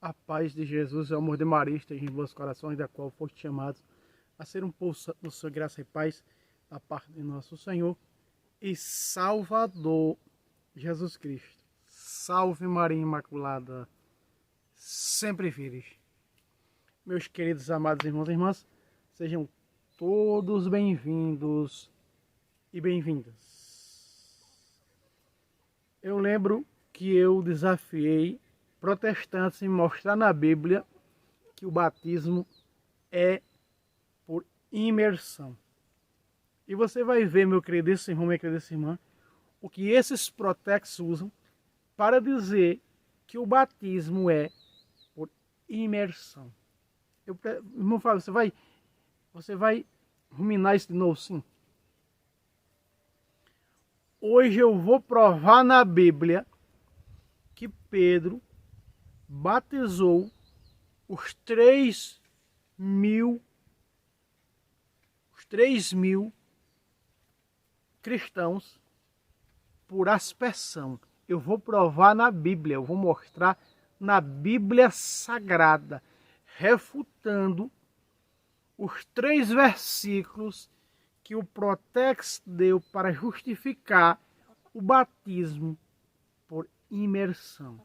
A paz de Jesus e o amor de Maria estejam em vossos corações, da qual foste chamados a ser um povo santo no sua graça e paz, da parte de nosso Senhor e Salvador Jesus Cristo. Salve Maria Imaculada, sempre virgem. Meus queridos amados irmãos e irmãs, sejam todos bem-vindos e bem-vindas. Eu lembro que eu desafiei protestantes em mostrar na Bíblia que o batismo é por imersão. E você vai ver, meu querido irmão, minha querida irmã, o que esses protestos usam para dizer que o batismo é por imersão. Irmão Fábio, você vai ruminar isso de novo, sim? Hoje eu vou provar na Bíblia que Pedro batizou os 3.000 cristãos por aspersão. Eu vou provar na Bíblia, eu vou mostrar na Bíblia Sagrada, refutando os 3 versículos que o Protex deu para justificar o batismo por imersão.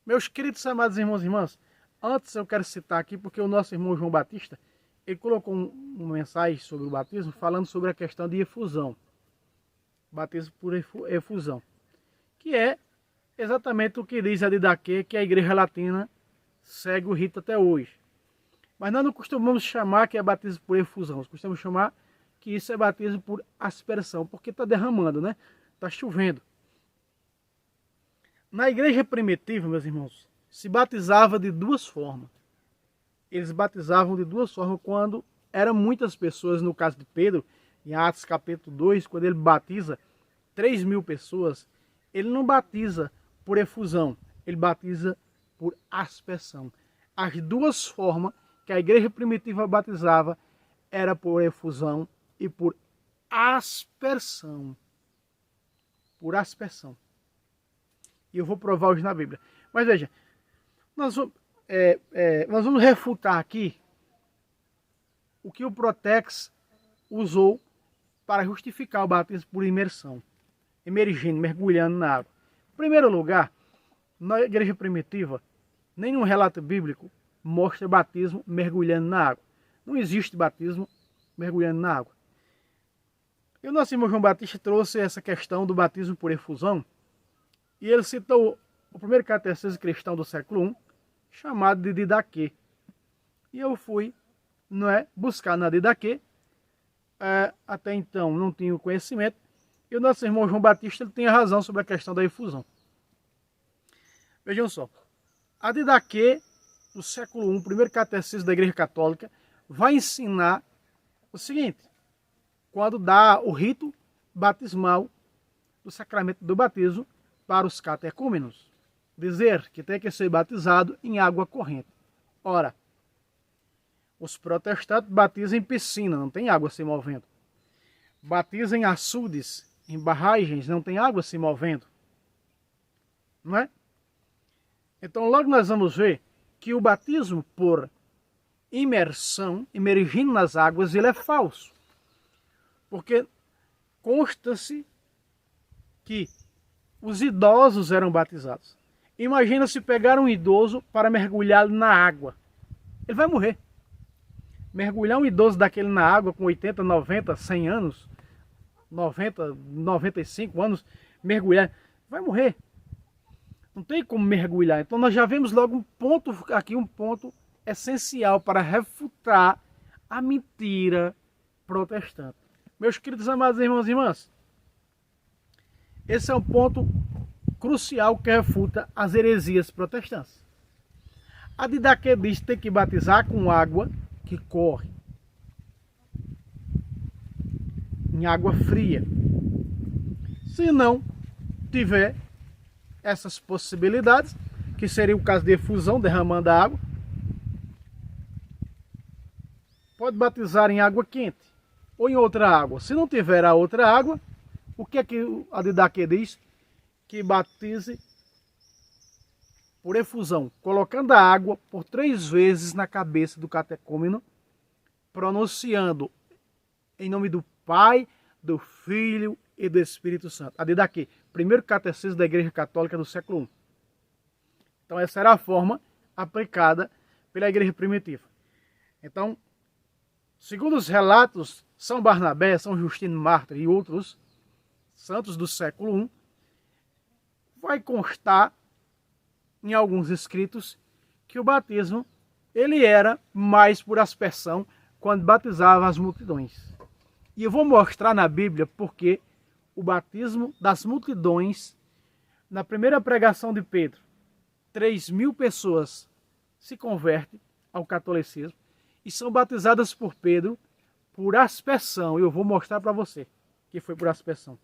Meus queridos amados irmãos e irmãs, antes eu quero citar aqui, porque o nosso irmão João Batista, ele colocou uma mensagem sobre o batismo, falando sobre a questão de efusão. Batismo por efusão. Que é exatamente o que diz a Didaquê, que a Igreja Latina segue o rito até hoje. Mas nós não costumamos chamar que é batismo por efusão, nós costumamos chamar que isso é batismo por aspersão, porque está derramando, né? Está chovendo. Na igreja primitiva, meus irmãos, se batizava de 2 formas. Eles batizavam de 2 formas quando eram muitas pessoas, no caso de Pedro, em Atos capítulo 2, quando ele batiza 3.000 pessoas, ele não batiza por efusão, ele batiza por aspersão. As 2 formas que a igreja primitiva batizava era por efusão e por aspersão. Por aspersão. E eu vou provar hoje na Bíblia. Mas veja, nós vamos refutar aqui o que o Protex usou para justificar o batismo por imersão. Emergindo, mergulhando na água. Em primeiro lugar, na igreja primitiva, nenhum relato bíblico mostra batismo mergulhando na água. Não existe batismo mergulhando na água. E o nosso irmão João Batista trouxe essa questão do batismo por efusão, e ele citou o primeiro catecismo cristão do século I, chamado de Didaquê. E eu fui buscar na Didaquê, até então não tinha o conhecimento, e o nosso irmão João Batista ele tem razão sobre a questão da efusão. Vejam só, a Didaquê, do século I, primeiro catecismo da Igreja Católica, vai ensinar o seguinte: quando dá o rito batismal do sacramento do batismo para os catecúmenos, dizer que tem que ser batizado em água corrente. Ora, os protestantes batizam em piscina, não tem água se movendo. Batizam em açudes, em barragens, não tem água se movendo. Não é? Então logo nós vamos ver que o batismo por imersão, imergindo nas águas, ele é falso. Porque consta-se que os idosos eram batizados. Imagina se pegar um idoso para mergulhar na água. Ele vai morrer. Mergulhar um idoso daquele na água com 80, 90, 100 anos, 90, 95 anos, mergulhar, vai morrer. Não tem como mergulhar. Então nós já vemos logo um ponto essencial para refutar a mentira protestante. Meus queridos amados irmãos e irmãs, esse é um ponto crucial que refuta as heresias protestantes. A Didaquê diz que tem que batizar com água que corre, em água fria. Se não tiver essas possibilidades, que seria o caso de efusão, derramando a água, pode batizar em água quente ou em outra água. Se não tiver a outra água, o que é que a Didaquê diz? Que batize por efusão, colocando a água por 3 vezes na cabeça do catecúmeno, pronunciando em nome do Pai, do Filho e do Espírito Santo. A daqui, primeiro catecismo da Igreja Católica do século I. Então essa era a forma aplicada pela Igreja primitiva. Então, segundo os relatos, São Barnabé, São Justino Mártir e outros santos do século I, vai constar em alguns escritos que o batismo ele era mais por aspersão quando batizava as multidões. E eu vou mostrar na Bíblia porque o batismo das multidões, na primeira pregação de Pedro, 3.000 pessoas se convertem ao catolicismo e são batizadas por Pedro por aspersão. Eu vou mostrar para você que foi por aspersão.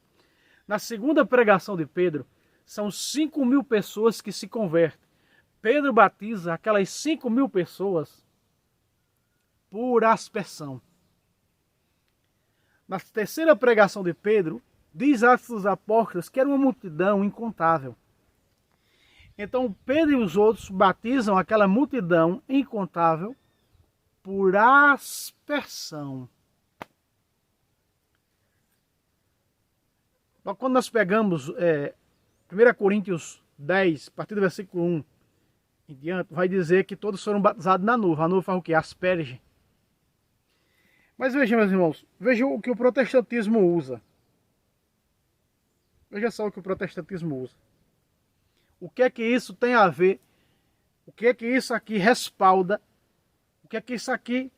Na segunda pregação de Pedro, são 5.000 pessoas que se convertem. Pedro batiza aquelas 5.000 pessoas por aspersão. Na terceira pregação de Pedro, diz Atos dos Apóstolos que era uma multidão incontável. Então Pedro e os outros batizam aquela multidão incontável por aspersão. Então, quando nós pegamos 1 Coríntios 10, a partir do versículo 1 em diante, vai dizer que todos foram batizados na nuvem. A nuvem faz o quê? Asperge. Mas veja, meus irmãos, veja o que o protestantismo usa. Veja só o que o protestantismo usa. O que é que isso tem a ver? O que é que isso aqui respalda? O que é que isso aqui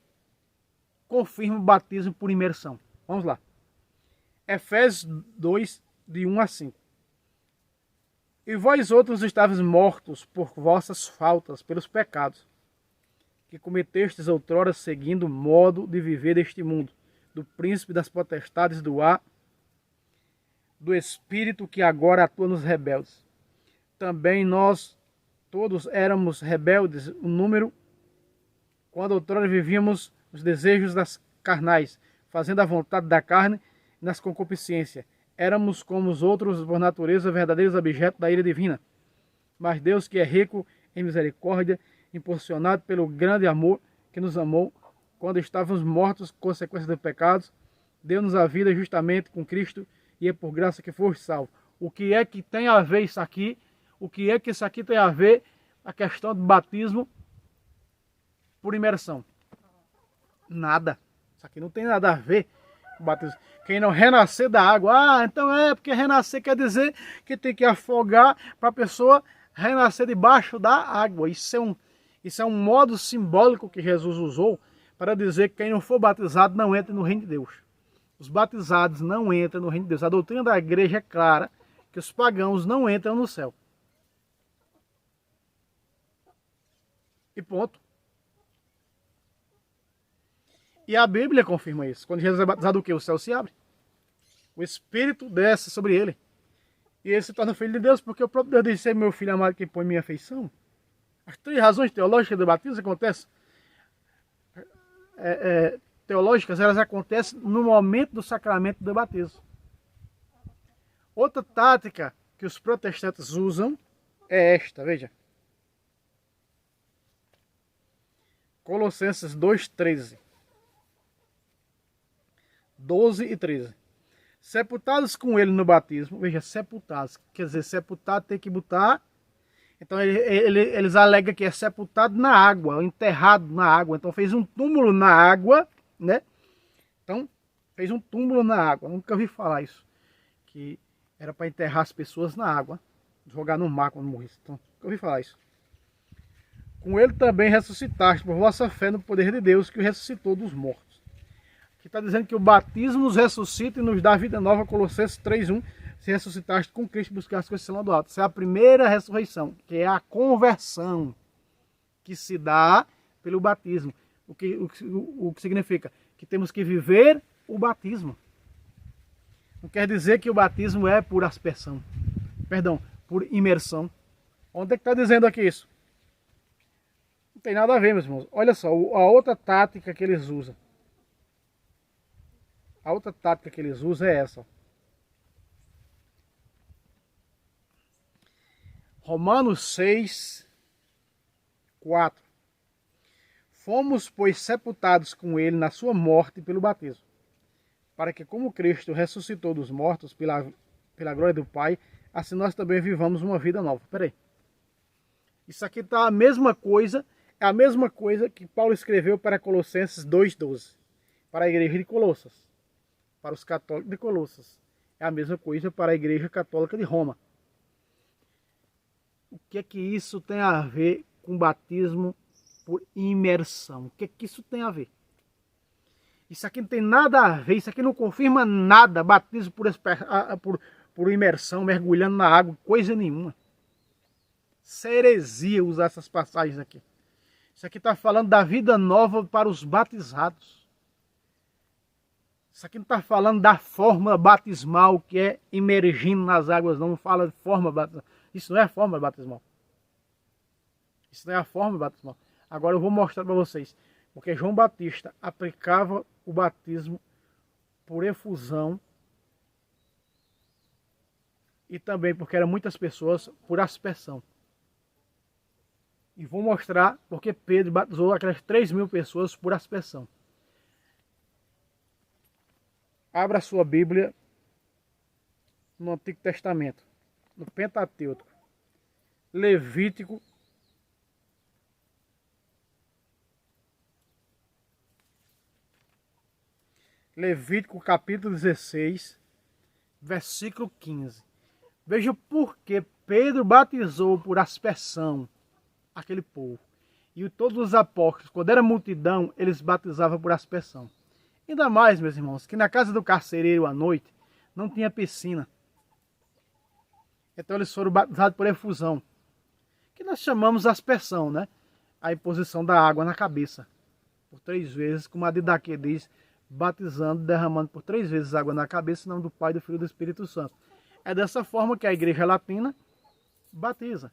confirma o batismo por imersão? Vamos lá. Efésios 2, de 1 a 5. E vós outros estáveis mortos por vossas faltas, pelos pecados, que cometestes outrora seguindo o modo de viver deste mundo, do príncipe das potestades do ar, do espírito que agora atua nos rebeldes. Também nós todos éramos rebeldes, o número, quando outrora vivíamos os desejos das carnais, fazendo a vontade da carne e nas concupiscências. Éramos como os outros, por natureza, verdadeiros objetos da ira divina. Mas Deus, que é rico em misericórdia, impulsionado pelo grande amor que nos amou, quando estávamos mortos, consequência dos pecados, deu-nos a vida justamente com Cristo, e é por graça que foste salvo. O que é que tem a ver isso aqui? O que é que isso aqui tem a ver? A questão do batismo por imersão. Nada. Isso aqui não tem nada a ver com o batismo. Quem não renascer da água, então porque renascer quer dizer que tem que afogar para a pessoa renascer debaixo da água. Isso é um modo simbólico que Jesus usou para dizer que quem não for batizado não entra no reino de Deus. Os batizados não entram no reino de Deus. A doutrina da igreja é clara que os pagãos não entram no céu. E ponto. E a Bíblia confirma isso. Quando Jesus é batizado, o quê? O céu se abre. O Espírito desce sobre ele. E ele se torna filho de Deus, porque o próprio Deus disse: meu filho amado, que põe minha afeição. As 3 razões teológicas do batismo acontecem. Teológicas, elas acontecem no momento do sacramento do batismo. Outra tática que os protestantes usam é esta, veja. Colossenses 2:13. 12 e 13. Sepultados com ele no batismo, veja, sepultados, quer dizer, sepultado tem que botar. Então eles alegam que é sepultado na água, enterrado na água. Então fez um túmulo na água, né? Então fez um túmulo na água. Nunca ouvi falar isso, que era para enterrar as pessoas na água, jogar no mar quando morresse. Então nunca ouvi falar isso. Com ele também ressuscitaste por vossa fé no poder de Deus, que o ressuscitou dos mortos. Aqui está dizendo que o batismo nos ressuscita e nos dá vida nova. Colossenses 3:1. Se ressuscitaste com Cristo, buscaste coisas lá do alto. Essa é a primeira ressurreição, que é a conversão, que se dá pelo batismo. O que significa? Que temos que viver o batismo. Não quer dizer que o batismo é por aspersão. Perdão, por imersão. Onde é que está dizendo aqui isso? Não tem nada a ver, meus irmãos. Olha só, a outra tática que eles usam. A outra tática que eles usam é essa. Romanos 6, 4. Fomos, pois, sepultados com ele na sua morte pelo batismo, para que, como Cristo ressuscitou dos mortos pela glória do Pai, assim nós também vivamos uma vida nova. Peraí. Isso aqui está a mesma coisa, é a mesma coisa que Paulo escreveu para Colossenses 2,12, para a igreja de Colossas, para os católicos de Colossas. É a mesma coisa para a igreja católica de Roma. O que é que isso tem a ver com batismo por imersão? O que é que isso tem a ver? Isso aqui não tem nada a ver, isso aqui não confirma nada, batismo por imersão, mergulhando na água, coisa nenhuma. Isso é heresia usar essas passagens aqui. Isso aqui está falando da vida nova para os batizados. Isso aqui não está falando da forma batismal, que é imergindo nas águas, não fala de forma batismal. Isso não é a forma batismal. Isso não é a forma batismal. Agora eu vou mostrar para vocês. Porque João Batista aplicava o batismo por efusão e também porque eram muitas pessoas por aspersão. E vou mostrar porque Pedro batizou aquelas 3.000 pessoas por aspersão. Abra a sua Bíblia no Antigo Testamento, no Pentateuco, Levítico, capítulo 16, versículo 15. Veja por que Pedro batizou por aspersão aquele povo. E todos os apóstolos, quando era multidão, eles batizavam por aspersão. Ainda mais, meus irmãos, que na casa do carcereiro à noite não tinha piscina. Então eles foram batizados por efusão, que nós chamamos aspersão, né? A imposição da água na cabeça, por 3 vezes, como a Didaquê diz, batizando, derramando por 3 vezes água na cabeça, em nome do Pai, do Filho e do Espírito Santo. É dessa forma que a igreja latina batiza,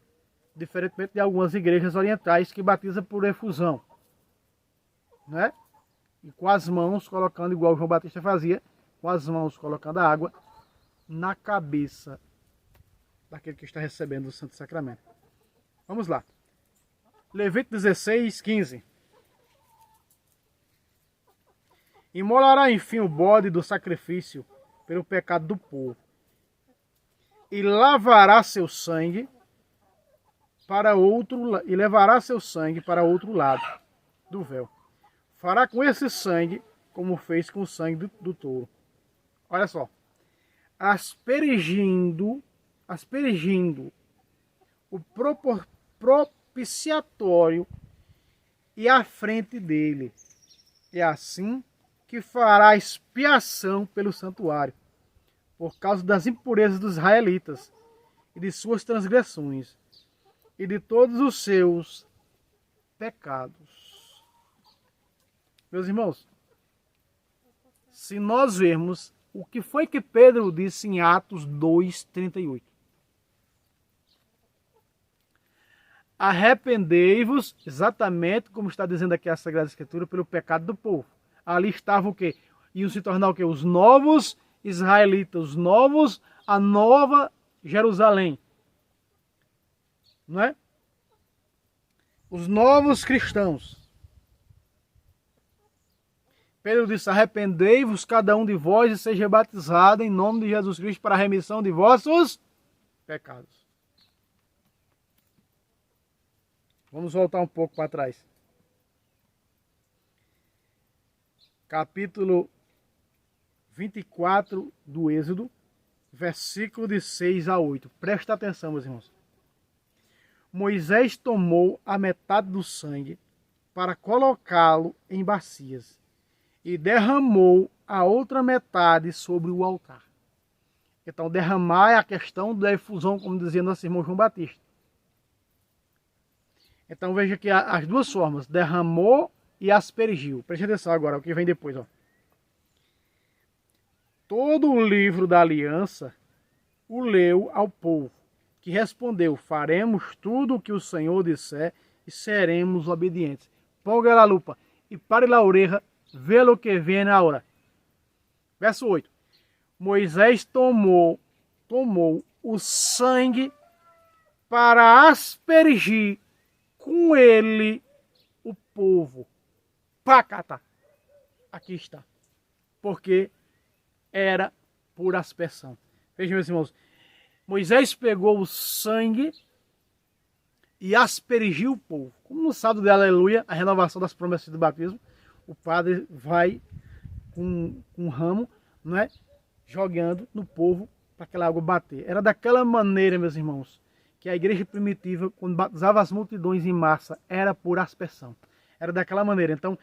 diferentemente de algumas igrejas orientais que batizam por efusão, né? E com as mãos colocando, igual João Batista fazia, com as mãos colocando a água na cabeça daquele que está recebendo o Santo Sacramento. Vamos lá. Levítico 16, 15. Imolará enfim o bode do sacrifício pelo pecado do povo, e lavará seu sangue e levará seu sangue para outro lado do véu. Fará com esse sangue como fez com o sangue do touro. Olha só. Aspergindo o propiciatório e à frente dele. É assim que fará expiação pelo santuário, por causa das impurezas dos israelitas e de suas transgressões e de todos os seus pecados. Meus irmãos, se nós vermos o que foi que Pedro disse em Atos 2:38. Arrependei-vos, exatamente como está dizendo aqui a Sagrada Escritura, pelo pecado do povo. Ali estavam o quê? Iam se tornar o quê? Os novos israelitas, a nova Jerusalém. Não é? Os novos cristãos. Pedro disse, arrependei-vos cada um de vós e seja batizado em nome de Jesus Cristo para a remissão de vossos pecados. Vamos voltar um pouco para trás. Capítulo 24 do Êxodo, versículo de 6 a 8. Presta atenção, meus irmãos. Moisés tomou a metade do sangue para colocá-lo em bacias e derramou a outra metade sobre o altar. Então, derramar é a questão da efusão, como dizia nosso irmão João Batista. Então, veja que as duas formas, derramou e aspergiu. Preste atenção agora, o que vem depois. Ó. Todo o livro da aliança o leu ao povo, que respondeu, faremos tudo o que o Senhor disser e seremos obedientes. Ponga a lupa e pare la oreja, vê lo que vem na hora. Verso 8. Moisés tomou o sangue para aspergir com ele o povo. Pacata. Aqui está. Porque era por aspersão. Vejam, meus irmãos. Moisés pegou o sangue e aspergiu o povo. Como no sábado de Aleluia, a renovação das promessas do batismo, o padre vai com um ramo, não é, jogando no povo para aquela água bater. Era daquela maneira, meus irmãos, que a igreja primitiva, quando batizava as multidões em massa, era por aspersão. Era daquela maneira. Então,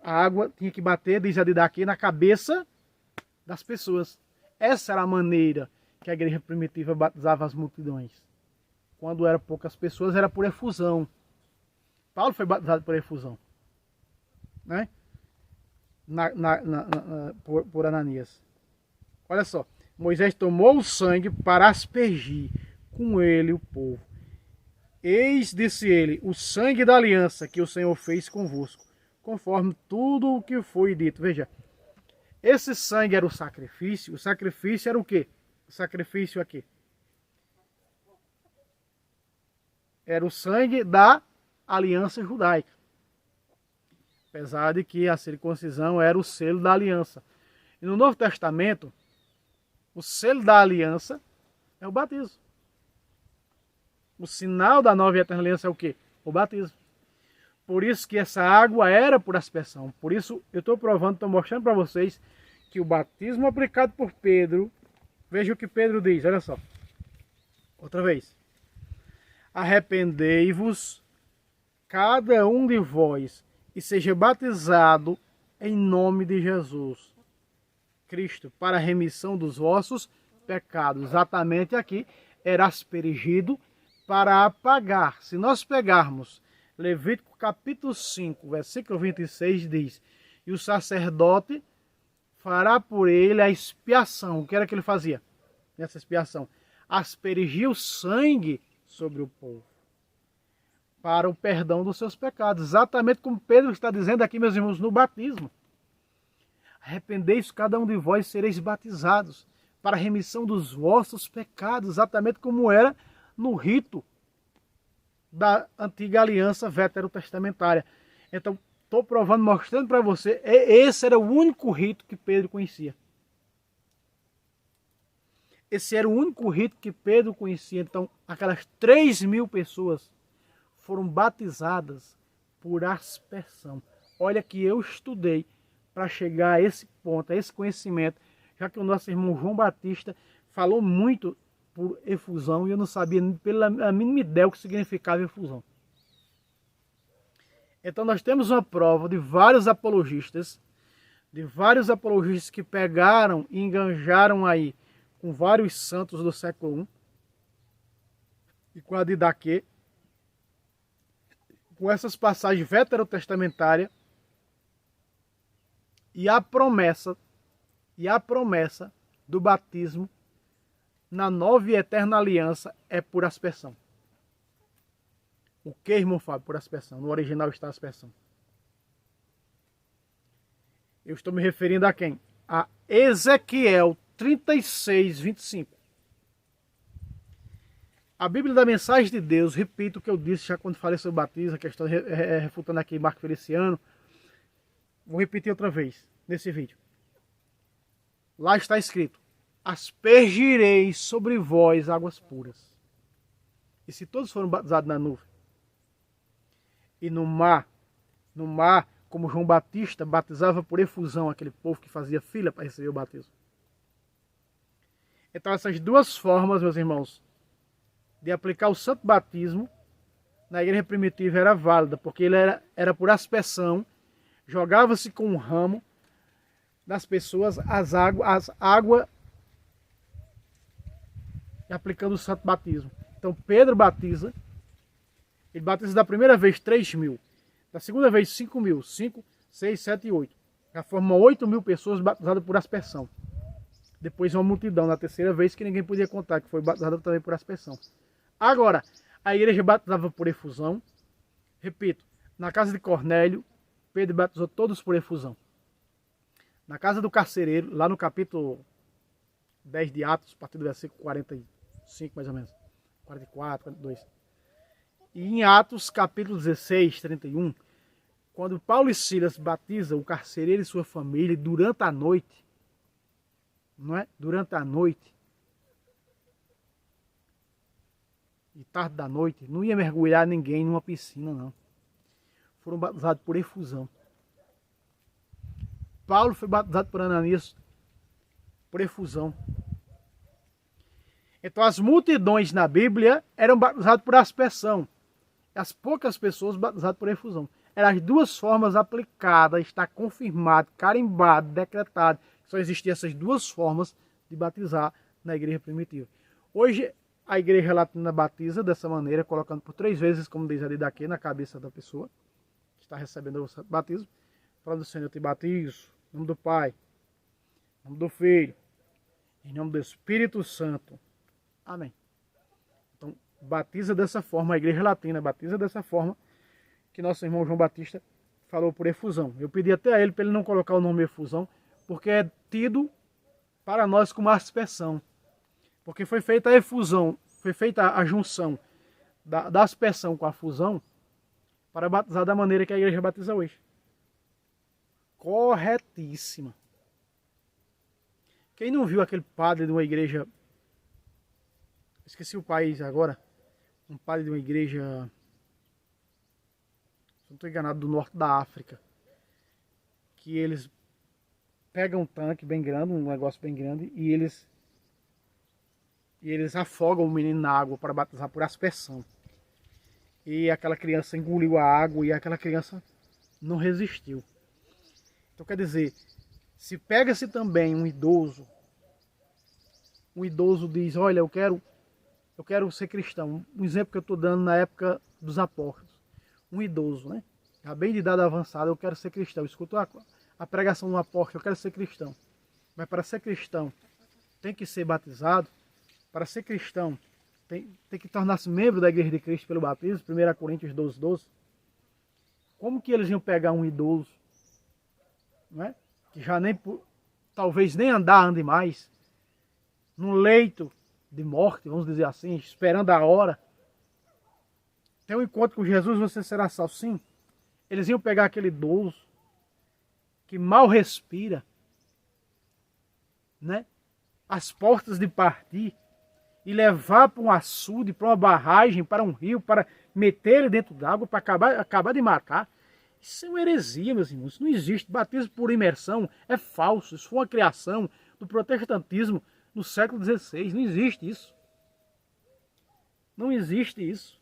a água tinha que bater, diz a Didaquê, na cabeça das pessoas. Essa era a maneira que a igreja primitiva batizava as multidões. Quando eram poucas pessoas, era por efusão. Paulo foi batizado por efusão, né? Por Ananias. Olha só. Moisés tomou o sangue para aspergir com ele o povo. Eis, disse ele, o sangue da aliança que o Senhor fez convosco, conforme tudo o que foi dito. Veja, esse sangue era o sacrifício. O sacrifício era o quê? O sacrifício aqui. Era o sangue da aliança judaica. Apesar de que a circuncisão era o selo da aliança. E no Novo Testamento, o selo da aliança é o batismo. O sinal da nova e eterna aliança é o quê? O batismo. Por isso que essa água era por aspersão. Por isso eu estou provando, estou mostrando para vocês que o batismo aplicado por Pedro, veja o que Pedro diz, olha só. Outra vez. Arrependei-vos, cada um de vós, e seja batizado em nome de Jesus Cristo, para a remissão dos vossos pecados. Exatamente aqui, era aspergido para apagar. Se nós pegarmos Levítico capítulo 5, versículo 26, diz: e o sacerdote fará por ele a expiação. O que era que ele fazia nessa expiação? Aspergia o sangue sobre o povo, para o perdão dos seus pecados. Exatamente como Pedro está dizendo aqui, meus irmãos, no batismo. Arrependei-vos cada um de vós, sereis batizados, para a remissão dos vossos pecados. Exatamente como era no rito da antiga aliança veterotestamentária. Então, estou provando, mostrando para você, esse era o único rito que Pedro conhecia. Esse era o único rito que Pedro conhecia. Então, aquelas 3.000 pessoas foram batizadas por aspersão. Olha que eu estudei para chegar a esse ponto, a esse conhecimento, já que o nosso irmão João Batista falou muito por efusão e eu não sabia pela mínima ideia o que significava efusão. Então nós temos uma prova de vários apologistas que pegaram e enganjaram aí com vários santos do século I e com a Didaquê, com essas passagens veterotestamentárias e a promessa do batismo na nova e eterna aliança é por aspersão. O que, irmão Fábio? Por aspersão. No original está aspersão. Eu estou me referindo a quem? A Ezequiel 36, 25. A Bíblia da Mensagem de Deus, repito o que eu disse já quando falei sobre o batismo, a questão refutando aqui Marco Feliciano. Vou repetir outra vez nesse vídeo. Lá está escrito: aspergirei sobre vós águas puras. E se todos foram batizados na nuvem, e no mar, como João Batista batizava por efusão aquele povo que fazia fila para receber o batismo. Então essas duas formas, meus irmãos, de aplicar o santo batismo na igreja primitiva era válida, porque ele era por aspersão, jogava-se com um ramo das pessoas as águas aplicando o santo batismo. Então Pedro batiza, ele batiza da primeira vez 3.000, da segunda vez 5.000, 5, 6, 7 e 8. Já formam 8.000 pessoas batizadas por aspersão. Depois uma multidão, na terceira vez que ninguém podia contar, que foi batizada também por aspersão. Agora, a igreja batizava por efusão. Repito, na casa de Cornélio, Pedro batizou todos por efusão. Na casa do carcereiro, lá no capítulo 10 de Atos, a partir do versículo 45 mais ou menos, 44, 42. E em Atos capítulo 16, 31, quando Paulo e Silas batizam o carcereiro e sua família durante a noite, não é? Durante a noite, e tarde da noite, não ia mergulhar ninguém numa piscina, não. Foram batizados por efusão. Paulo foi batizado por Ananias por efusão. Então as multidões na Bíblia eram batizadas por aspersão. As poucas pessoas batizadas por efusão. Eram as duas formas aplicadas, está confirmado, carimbado, decretado. Só existiam essas duas formas de batizar na igreja primitiva. Hoje a igreja latina batiza dessa maneira, colocando por 3 vezes, como diz ali daqui, na cabeça da pessoa que está recebendo o batismo. Falando, Senhor, eu te batizo, em nome do Pai, em nome do Filho, em nome do Espírito Santo. Amém. Então, batiza dessa forma, a igreja latina batiza dessa forma, que nosso irmão João Batista falou por efusão. Eu pedi até a ele para ele não colocar o nome efusão, porque é tido para nós como aspersão. Porque foi feita a efusão, foi feita a junção da aspersão com a fusão para batizar da maneira que a igreja batiza hoje. Corretíssima. Quem não viu aquele padre de uma igreja, esqueci o país agora, um padre de uma igreja, se não estou enganado, do norte da África, que eles pegam um tanque bem grande, um negócio bem grande, e eles afogam o menino na água para batizar por aspersão. E aquela criança engoliu a água e aquela criança não resistiu. Então quer dizer, se pega-se também um idoso diz, olha, eu quero ser cristão. Um exemplo que eu estou dando na época dos apóstolos. Um idoso, né? Já bem de idade avançada, eu quero ser cristão. Escutou a pregação do apóstolo, eu quero ser cristão. Mas para ser cristão, tem que ser batizado. Para ser cristão, tem que tornar-se membro da Igreja de Cristo pelo batismo. 1 Coríntios 12, 12. Como que eles iam pegar um idoso, não é? Que já nem, talvez nem ande mais, num leito de morte, vamos dizer assim, esperando a hora. Tem um encontro com Jesus, você será salvo. Sim. Eles iam pegar aquele idoso que mal respira, né? Às portas de partir, e levar para um açude, para uma barragem, para um rio, para meter ele dentro d'água, para acabar de matar. Isso é uma heresia, meus irmãos. Isso não existe. Batismo por imersão é falso. Isso foi uma criação do protestantismo no século XVI. Não existe isso. Não existe isso.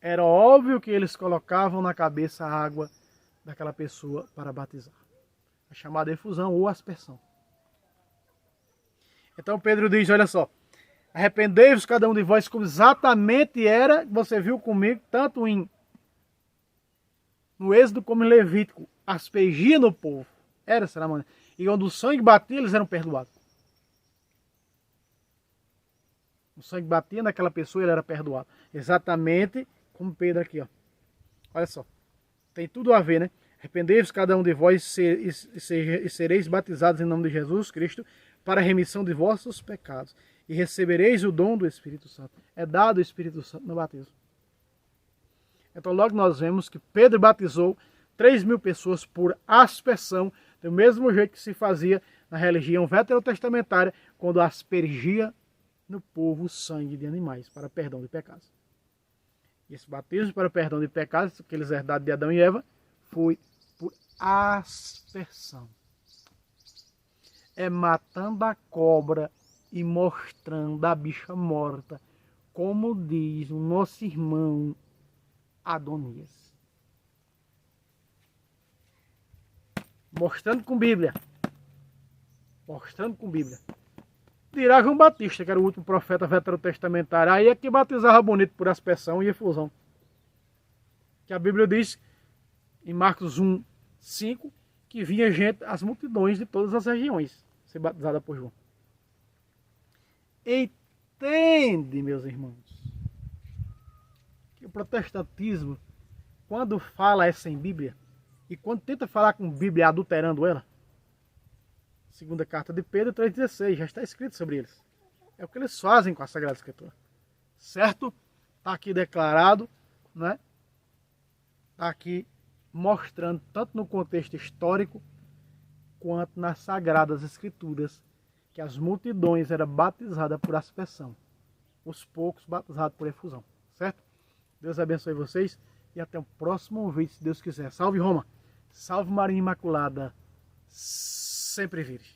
Era óbvio que eles colocavam na cabeça a água daquela pessoa para batizar. A chamada efusão ou aspersão. Então Pedro diz, olha só, arrependei-vos cada um de vós como exatamente era, você viu comigo, tanto no Êxodo como em Levítico, aspergia no povo. Era essa a maneira. E onde o sangue batia, eles eram perdoados. O sangue batia naquela pessoa, ele era perdoado. Exatamente como Pedro aqui, ó. Olha só. Tem tudo a ver, né? Arrependei-vos cada um de vós e sereis batizados em nome de Jesus Cristo para a remissão de vossos pecados. E recebereis o dom do Espírito Santo. É dado o Espírito Santo no batismo. Então logo nós vemos que Pedro batizou 3.000 pessoas por aspersão, do mesmo jeito que se fazia na religião veterotestamentária, quando aspergia no povo o sangue de animais para perdão de pecados. E esse batismo para perdão de pecados, que eles herdaram de Adão e Eva, foi por aspersão. É matando a cobra e mostrando a bicha morta, como diz o nosso irmão Adonias. Mostrando com Bíblia. Mostrando com Bíblia. Dirá João Batista, que era o último profeta veterotestamentário, aí é que batizava bonito por aspersão e efusão. Que a Bíblia diz, em Marcos 1, 5, que vinha gente, as multidões de todas as regiões, ser batizada por João. Entende, meus irmãos, que o protestantismo, quando fala sem Bíblia, e quando tenta falar com Bíblia adulterando ela, segunda carta de Pedro 3,16, já está escrito sobre eles. É o que eles fazem com a Sagrada Escritura. certo? Está aqui declarado, né? Está aqui mostrando tanto no contexto histórico quanto nas Sagradas Escrituras que as multidões eram batizadas por aspersão, os poucos batizados por efusão, certo? Deus abençoe vocês e até o próximo vídeo, se Deus quiser. Salve Roma, salve Maria Imaculada, sempre virgem.